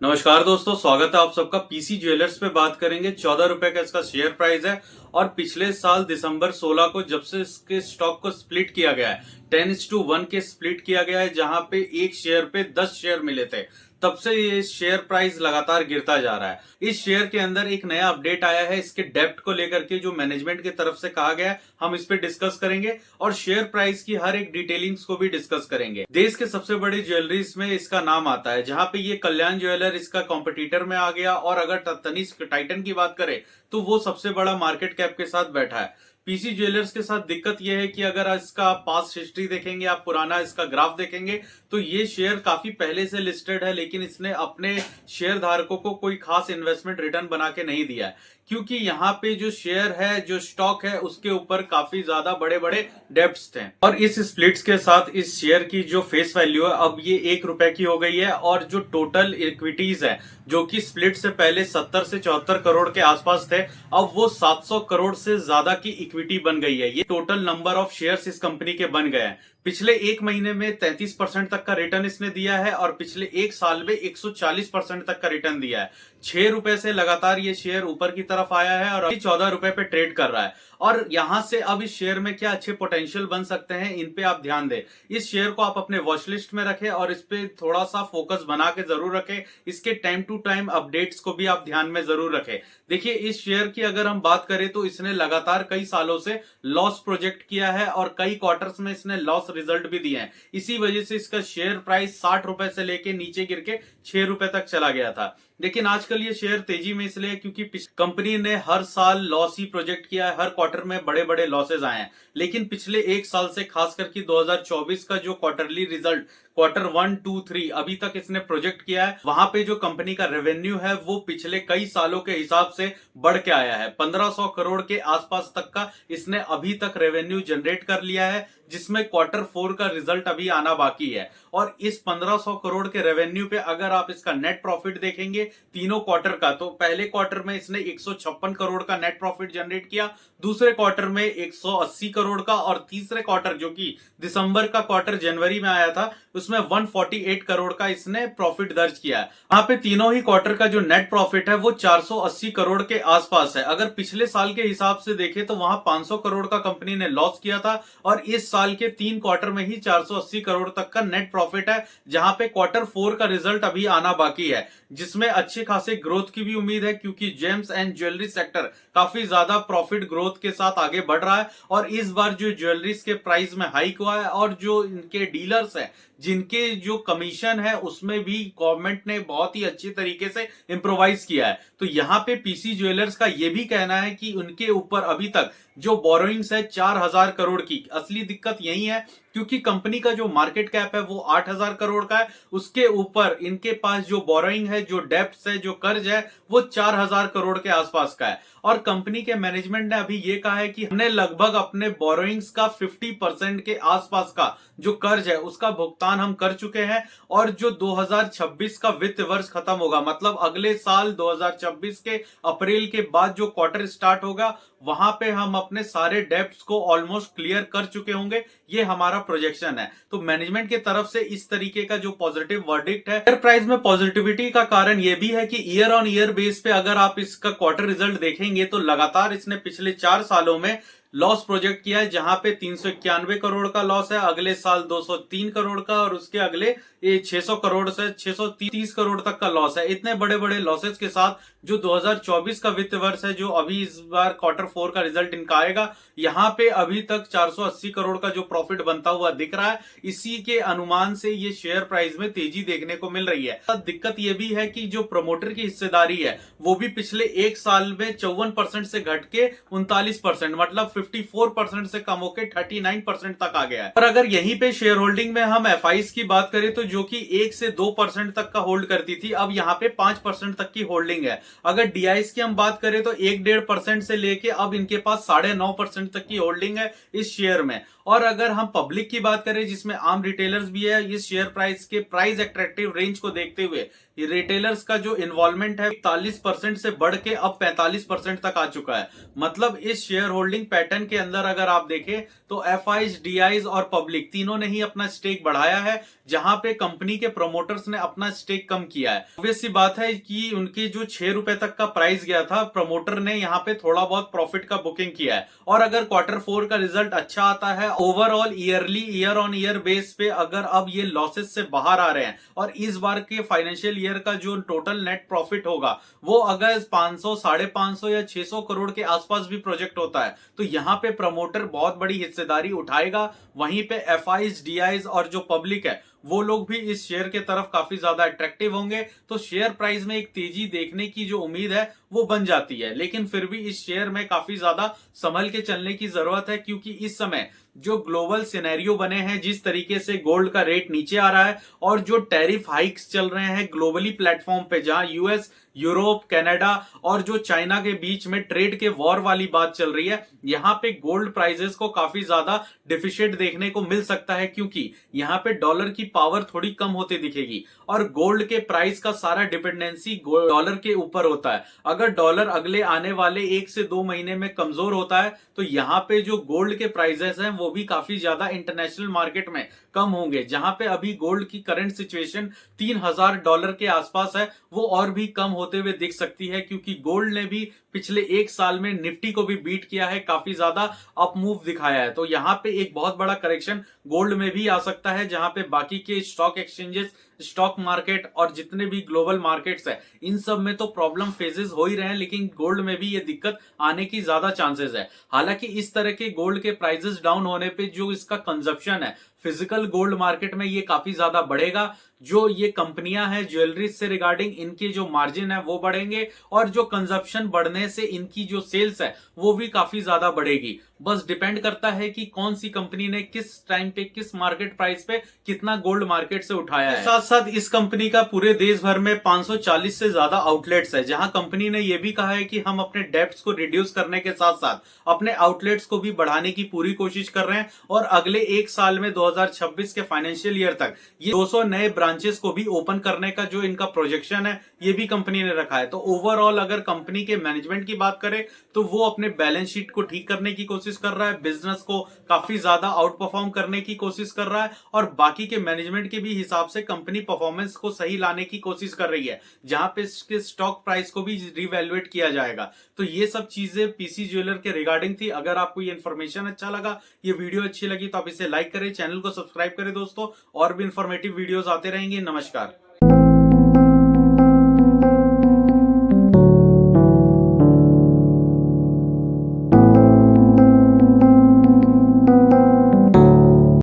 नमस्कार दोस्तों, स्वागत है आप सबका। पीसी ज्वेलर्स पे बात करेंगे। 14 रुपए का इसका शेयर प्राइस है और पिछले साल दिसंबर 16 को जब से इसके स्टॉक को स्प्लिट किया गया है, 10:1 के स्प्लिट किया गया है, जहां पे एक शेयर पे 10 शेयर मिले थे, तब से ये शेयर प्राइस लगातार गिरता जा रहा है। इस शेयर के अंदर एक नया अपडेट आया है इसके डेप्ट को लेकर के, जो मैनेजमेंट की तरफ से कहा गया है, हम इस पे डिस्कस करेंगे और शेयर प्राइस की हर एक डिटेलिंग्स को भी डिस्कस करेंगे। देश के सबसे बड़ी ज्वेलरीज में इसका नाम आता है, जहां पे ये कल्याण ज्वेलर इसका कॉम्पिटिटर में आ गया। और अगर तनिष्क टाइटन की बात करें तो वो सबसे बड़ा मार्केट कैप के साथ बैठा है। पीसी ज्वेलर्स के साथ दिक्कत यह है कि अगर इसका पास्ट हिस्ट्री देखेंगे, आप पुराना इसका ग्राफ देखेंगे, तो ये शेयर काफी पहले से लिस्टेड है, लेकिन इसने अपने शेयर धारकों को कोई खास इन्वेस्टमेंट रिटर्न बना के नहीं दिया है, क्योंकि यहाँ पे जो शेयर है, जो स्टॉक है, उसके ऊपर काफी ज्यादा बड़े बड़े डेब्ट्स थे। और इस स्प्लिट्स के साथ इस शेयर की जो फेस वैल्यू है अब ये 1 रुपए की हो गई है। और जो टोटल इक्विटीज है, जो कि स्प्लिट से पहले 70 से 74 करोड़ के आसपास थे, अब वो 700 करोड़ से ज्यादा की इक्विटी बन गई है। ये टोटल नंबर ऑफ शेयर्स इस कंपनी के बन गए हैं। पिछले एक महीने में 33% तक का रिटर्न इसने दिया है और पिछले एक साल में 140% तक का रिटर्न दिया है। 6 रुपए से लगातार ये शेयर ऊपर की तरफ आया है और अभी 14 रुपए पे ट्रेड कर रहा है। और यहां से अब इस शेयर में क्या अच्छे पोटेंशियल बन सकते हैं, इन पे आप ध्यान दें। इस शेयर को आप अपने वॉच लिस्ट में रखें और इस पे थोड़ा सा फोकस बना के जरूर रखें। इसके टाइम टू टाइम अपडेट्स को भी आप ध्यान में जरूर रखें। देखिए, इस शेयर की अगर हम बात करें तो इसने लगातार कई सालों से लॉस प्रोजेक्ट किया है और कई क्वार्टर्स में इसने लॉस रिजल्ट भी दिए हैं। इसी वजह से इसका शेयर प्राइस 60 रुपए से लेके नीचे गिर के 6 रुपए तक चला गया था। लेकिन आजकल ये शेयर तेजी में इसलिए क्योंकि कंपनी ने हर साल लॉस ही प्रोजेक्ट किया है, हर क्वार्टर में बड़े बड़े लॉसेज आए हैं। लेकिन पिछले एक साल से, खास करके 2024 का जो क्वार्टरली रिजल्ट, क्वार्टर 1, 2, 3 अभी तक इसने प्रोजेक्ट किया है, वहां पे जो कंपनी का रेवेन्यू है वो पिछले कई सालों के हिसाब से बढ़ के आया है। 1500 करोड़ के आसपास तक का इसने अभी तक रेवेन्यू जनरेट कर लिया है, जिसमें क्वार्टर 4 का रिजल्ट अभी आना बाकी है। और इस 1500 करोड़ के रेवेन्यू पे अगर आप इसका नेट प्रॉफिट देखेंगे तीनों क्वार्टर का, तो पहले क्वार्टर में इसने 156 करोड़ का नेट प्रॉफिट जनरेट किया, दूसरे क्वार्टर में 180 करोड़ का, और तीसरे क्वार्टर जो कि दिसंबर का क्वार्टर जनवरी में आया था, उसमें 148 करोड़ का इसने प्रॉफिट दर्ज किया है। यहाँ पे तीनों ही क्वार्टर का जो नेट प्रॉफिट है वो 480 करोड़ के आसपास है। अगर पिछले साल के हिसाब से देखें तो वहां 500 करोड़ का कंपनी ने लॉस किया था और इस साल के 3 क्वार्टर में ही 480 करोड़ तक का नेट प्रॉफिट है, जहां पे क्वार्टर 4 का रिजल्ट अभी आना बाकी है, जिसमें अच्छे खासे ग्रोथ की भी उम्मीद है, क्योंकि जेम्स एंड ज्वेलरी सेक्टर काफी ज्यादा प्रॉफिट ग्रोथ के साथ आगे बढ़ रहा है। और इस बार जो ज्वेलरीज के प्राइस में हाइक हुआ है और जो इनके डीलर्स हैं, जिनके जो कमीशन है, उसमें भी गवर्नमेंट ने बहुत ही अच्छी तरीके से इंप्रोवाइज किया है। तो यहाँ पे पीसी ज्वेलर्स का यह भी कहना है कि उनके ऊपर अभी तक जो बोरोइंग्स है 4000 करोड़ की, असली दिक्कत यही है क्योंकि कंपनी का जो मार्केट कैप है वो 8000 करोड़ का है, उसके ऊपर इनके पास जो बोरोइंग है, जो डेब्ट्स है, जो कर्ज है, वो 4000 करोड़ के आसपास का है। और कंपनी के मैनेजमेंट ने अभी ये कहा है कि हमने लगभग अपने बोरोइंग्स का 50% के आसपास का जो कर्ज है उसका भुगतान हम कर चुके हैं। और जो 2026 का वित्त वर्ष खत्म होगा, मतलब अगले साल 2026 के अप्रैल के बाद जो क्वार्टर स्टार्ट होगा, वहां पे हम अपने सारे डेब्ट्स को ऑलमोस्ट क्लियर कर चुके होंगे, ये हमारा प्रोजेक्शन है। तो मैनेजमेंट की तरफ से इस तरीके का जो पॉजिटिव वर्डिक्ट है। शेयर प्राइस में पॉजिटिविटी का कारण यह भी है कि ईयर ऑन ईयर बेस पे अगर आप इसका क्वार्टर रिजल्ट देखेंगे तो लगातार इसने पिछले 4 सालों में लॉस प्रोजेक्ट किया है, जहां पे 391 करोड़ का लॉस है, अगले साल 203 करोड़ का, और उसके अगले 600 करोड़ से 630 करोड़ तक का लॉस है। इतने बड़े बड़े लॉसेस के साथ जो 2024 का वित्त वर्ष है, जो अभी इस बार क्वार्टर 4 का रिजल्ट इनका आएगा, यहाँ पे अभी तक 480 करोड़ का जो प्रॉफिट बनता हुआ दिख रहा है। इसी के अनुमान से ये शेयर प्राइस में तेजी देखने को मिल रही है। दिक्कत ये भी है कि जो प्रमोटर की हिस्सेदारी है वो भी पिछले एक साल में 54% से घट के 39%, मतलब 54% से कम होकर 39% तक आ गया है। और अगर यहीं पे शेयर होल्डिंग में हम एफआईज की बात करें तो जो कि 1 से 2% तक का होल्ड करती थी, अब यहाँ पे 5% तक की होल्डिंग है। अगर डीआईएस की हम बात करें तो 1-1.5% से लेके अब इनके पास 9.5% तक की होल्डिंग है इस शेयर में। और अगर हम पब्लिक की बात करें जिसमें आम रिटेलर्स भी है, इस शेयर प्राइस के प्राइस एट्रैक्टिव रेंज को देखते हुए रिटेलर्स का जो इन्वॉल्वमेंट है 41% से बढ़ के अब 45% तक आ चुका है। मतलब इस शेयर होल्डिंग पैटर्न के अंदर अगर आप देखें तो एफआईज, डीआईज और पब्लिक तीनों ने ही अपना स्टेक बढ़ाया है, जहां पे कंपनी के प्रमोटर्स ने अपना स्टेक कम किया है। ऑब्वियस सी बात है कि उनके जो 6 रुपए तक का प्राइस गया था, प्रमोटर ने यहाँ पे थोड़ा बहुत प्रॉफिट का बुकिंग किया है। और अगर Q4 का रिजल्ट अच्छा आता है, overall year on year base पे अगर अब ये लॉसेस से बाहर आ रहे हैं और इस बार के फाइनेंशियल ईयर का जो टोटल नेट प्रॉफिट होगा वो अगर 500, 550 या 600 करोड़ के आसपास भी प्रोजेक्ट होता है तो यहाँ पे प्रमोटर बहुत बड़ी हिस्सेदारी उठाएगा। वहीं पे एफआईज, डीआईज और जो पब्लिक है वो लोग भी इस शेयर के तरफ काफी ज्यादा अट्रैक्टिव होंगे। तो शेयर प्राइस में एक तेजी देखने की जो उम्मीद है वो बन जाती है। लेकिन फिर भी इस शेयर में काफी ज्यादा संभल के चलने की जरूरत है, क्योंकि इस समय जो ग्लोबल सिनेरियो बने हैं, जिस तरीके से गोल्ड का रेट नीचे आ रहा है और जो टैरिफ हाइक्स चल रहे हैं ग्लोबली प्लेटफॉर्म पे, जहां यूएस, यूरोप, कनाडा और जो चाइना के बीच में ट्रेड के वॉर वाली बात चल रही है, यहां पे गोल्ड प्राइसेस को काफी ज्यादा डिफिशिएंट देखने को मिल सकता है, क्योंकि यहां पे डॉलर की पावर थोड़ी कम होती दिखेगी और गोल्ड के प्राइस का सारा डिपेंडेंसी डॉलर के ऊपर होता है। अगर डॉलर अगले आने वाले 1 से 2 महीने में कमजोर होता है तो यहाँ पे जो गोल्ड के प्राइसेस हैं वो भी काफी ज्यादा इंटरनेशनल मार्केट में कम होंगे। जहां पे अभी गोल्ड की करंट सिचुएशन $3000 के आसपास है, वो और भी कम होते हुए दिख सकती है, क्योंकि गोल्ड ने भी पिछले 1 साल में निफ्टी को भी बीट किया है, काफी ज्यादा अप मूव दिखाया है। तो यहाँ पे एक बहुत बड़ा करेक्शन गोल्ड में भी आ सकता है, जहां पे बाकी के स्टॉक एक्सचेंजेस, स्टॉक मार्केट और जितने भी ग्लोबल मार्केट्स है इन सब में तो प्रॉब्लम फेजेस हो ही रहे हैं, लेकिन गोल्ड में भी ये दिक्कत आने की ज्यादा चांसेस है। हालांकि इस तरह के गोल्ड के प्राइसेस डाउन होने पे जो इसका कंजप्शन है फिजिकल गोल्ड मार्केट में ये काफी ज्यादा बढ़ेगा। जो ये कंपनियां हैं ज्वेलरी से रिगार्डिंग, इनके जो मार्जिन है वो बढ़ेंगे और जो कंजप्शन बढ़ने से इनकी जो सेल्स है वो भी काफी ज्यादा बढ़ेगी। बस डिपेंड करता है कि कौन सी कंपनी ने किस टाइम पे, किस मार्केट प्राइस पे कितना गोल्ड मार्केट से उठाया है। साथ साथ इस कंपनी का पूरे देश भर में 540 से ज्यादा आउटलेट्स है, जहां कंपनी ने यह भी कहा है कि हम अपने डेब्ट्स को रिड्यूस करने के साथ साथ अपने आउटलेट्स को भी बढ़ाने की पूरी कोशिश कर रहे हैं और अगले 1 साल में 2026 के फाइनेंशियल ईयर तक ये 200 नए ब्रांचेस को भी ओपन करने का जो इनका प्रोजेक्शन है ये भी कंपनी ने रखा है। तो ओवरऑल अगर कंपनी के मैनेजमेंट की बात करें तो वो अपने बैलेंस शीट को ठीक करने की कोशिश कर रहा है, बिजनेस को काफी ज्यादा आउट परफॉर्म करने की कोशिश कर रहा है और बाकी के मैनेजमेंट के भी हिसाब से कंपनी परफॉर्मेंस को सही लाने की कोशिश कर रही है, जहां पे इसके स्टॉक प्राइस को भी रिवैल्यूएट किया जाएगा। तो ये सब चीजें पीसी ज्वेलर के रिगार्डिंग थी। अगर आपको ये इन्फॉर्मेशन अच्छा लगा, ये वीडियो अच्छी लगी तो आप इसे लाइक करें, चैनल को सब्सक्राइब करें दोस्तों, और भी इंफॉर्मेटिव वीडियोस आते रहेंगे। नमस्कार।